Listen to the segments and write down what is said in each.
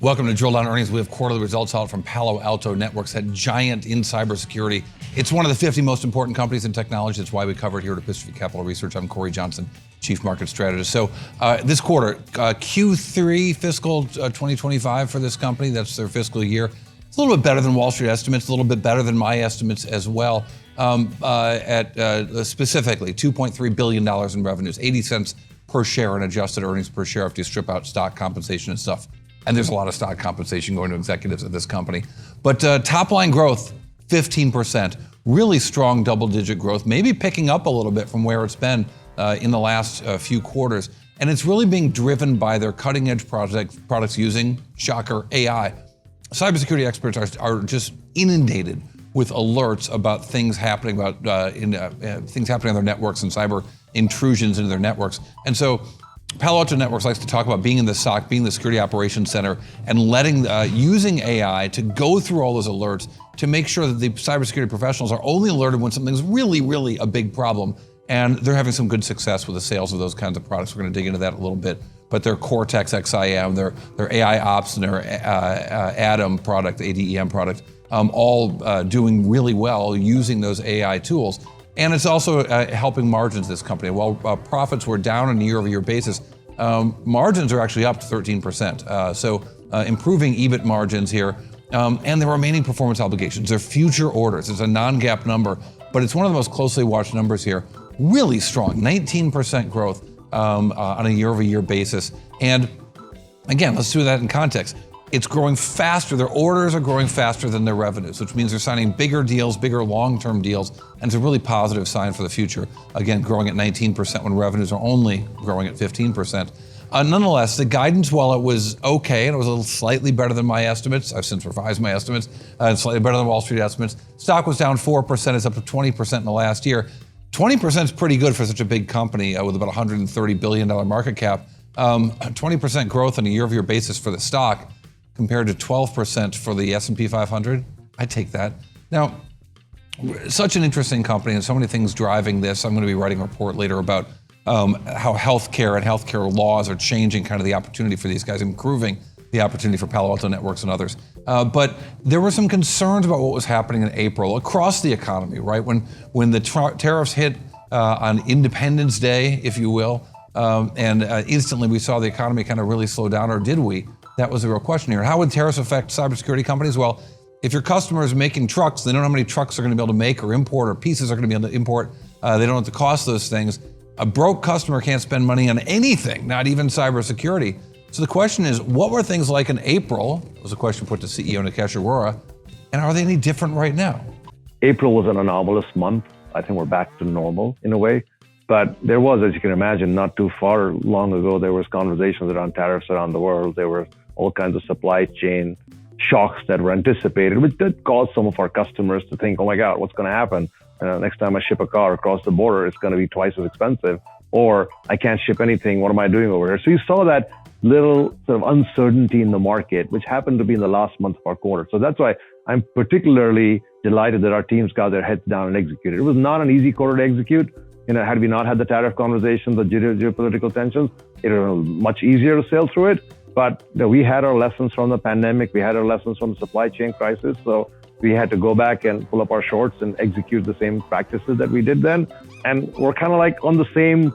Welcome to Drill Down Earnings. We have quarterly results out from Palo Alto Networks, that giant in cybersecurity. It's one of the 50 most important companies in technology. That's why we cover it here at Epistrophy Capital Research. I'm Cory Johnson, Chief Market Strategist. So this quarter, Q3 fiscal 2025 for this company, that's their fiscal year. It's a little bit better than Wall Street estimates, a little bit better than my estimates as well. Specifically, $2.3 billion in revenues, 80 cents per share in adjusted earnings per share after you strip out stock compensation and stuff. And there's a lot of stock compensation going to executives at this company. But top line growth, 15%, really strong double-digit growth, maybe picking up a little bit from where it's been in the last few quarters. And it's really being driven by their cutting-edge products using, shocker, AI. Cybersecurity experts are just inundated with alerts about things happening things happening on their networks and cyber intrusions into their networks. And so Palo Alto Networks likes to talk about being in the SOC, being the security operations center, and using AI to go through all those alerts to make sure that the cybersecurity professionals are only alerted when something's really, really a big problem. And they're having some good success with the sales of those kinds of products. We're going to dig into that a little bit. But their Cortex XIM, their AI Ops, and their ADEM product, ADEM product, all doing really well using those AI tools. And it's also helping margins, this company. While profits were down on a year-over-year basis, margins are actually up to 13%. So improving EBIT margins here. And the remaining performance obligations, their future orders. It's a non-GAAP number, but it's one of the most closely watched numbers here. Really strong, 19% growth on a year-over-year basis. And again, let's do that in context. It's growing faster. Their orders are growing faster than their revenues, which means they're signing bigger deals, bigger long-term deals, and it's a really positive sign for the future. Again, growing at 19% when revenues are only growing at 15%. Nonetheless, the guidance, while it was okay, and it was a little slightly better than my estimates, I've since revised my estimates, slightly better than Wall Street estimates. Stock was down 4%, it's up to 20% in the last year. 20% is pretty good for such a big company with about $130 billion market cap. 20% growth on a year-over-year basis for the stock, compared to 12% for the S&P 500, I take that. Now, such an interesting company and so many things driving this. I'm going to be writing a report later about how healthcare and healthcare laws are changing kind of the opportunity for these guys, improving the opportunity for Palo Alto Networks and others. But there were some concerns about what was happening in April across the economy, right? When the tariffs hit on Independence Day, if you will, and instantly we saw the economy kind of really slow down, or did we? That was the real question here. How would tariffs affect cybersecurity companies? Well, if your customer is making trucks, they don't know how many trucks they're going to be able to make or import, or pieces are going to be able to import. They don't know what the cost of those things. A broke customer can't spend money on anything, not even cybersecurity. So the question is, what were things like in April? That was a question put to CEO Nikesh Arora. And are they any different right now? April was an anomalous month. I think we're back to normal in a way. But there was, as you can imagine, not too far long ago, there was conversations around tariffs around the world. There were all kinds of supply chain shocks that were anticipated, which did cause some of our customers to think, oh my God, what's going to happen? Next time I ship a car across the border, it's going to be twice as expensive. Or I can't ship anything. What am I doing over here? So you saw that little sort of uncertainty in the market, which happened to be in the last month of our quarter. So that's why I'm particularly delighted that our teams got their heads down and executed. It was not an easy quarter to execute. Had we not had the tariff conversations, the geopolitical tensions, it was much easier to sail through it. But we had our lessons from the pandemic. We had our lessons from the supply chain crisis. So we had to go back and pull up our shorts and execute the same practices that we did then. And we're kind of like on the same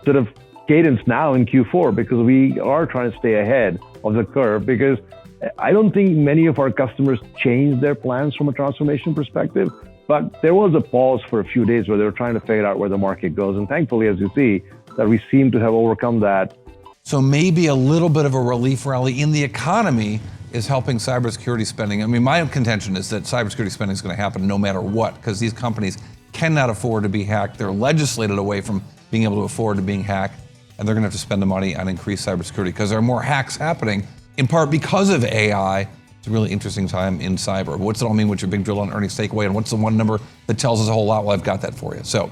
sort of cadence now in Q4, because we are trying to stay ahead of the curve, because I don't think many of our customers changed their plans from a transformation perspective. But there was a pause for a few days where they were trying to figure out where the market goes. And thankfully, as you see, that we seem to have overcome that. So maybe a little bit of a relief rally in the economy is helping cybersecurity spending. I mean, my contention is that cybersecurity spending is going to happen no matter what, because these companies cannot afford to be hacked. They're legislated away from being able to afford to being hacked, and they're going to have to spend the money on increased cybersecurity because there are more hacks happening, in part because of AI. It's a really interesting time in cyber. What's it all mean? What's your big drill on earnings takeaway? And what's the one number that tells us a whole lot? Well, I've got that for you. So,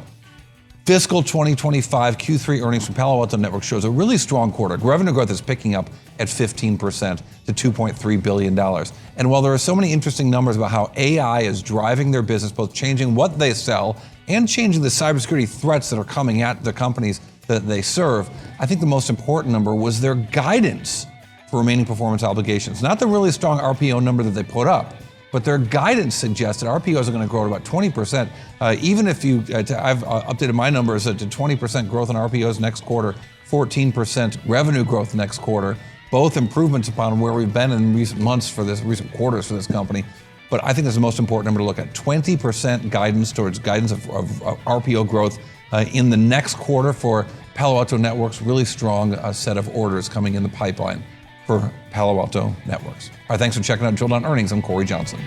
fiscal 2025 Q3 earnings from Palo Alto Networks shows a really strong quarter. Revenue growth is picking up at 15% to $2.3 billion. And while there are so many interesting numbers about how AI is driving their business, both changing what they sell and changing the cybersecurity threats that are coming at the companies that they serve, I think the most important number was their guidance for remaining performance obligations. Not the really strong RPO number that they put up, but their guidance suggests that RPOs are going to grow at about 20%. Even if I've updated my numbers to 20% growth in RPOs next quarter, 14% revenue growth next quarter, both improvements upon where we've been in recent months for this, recent quarters for this company. But I think that's the most important number to look at. 20% guidance towards guidance of RPO growth in the next quarter for Palo Alto Networks. Really strong set of orders coming in the pipeline for Palo Alto Networks. All right, thanks for checking out Drill Down Earnings. I'm Cory Johnson.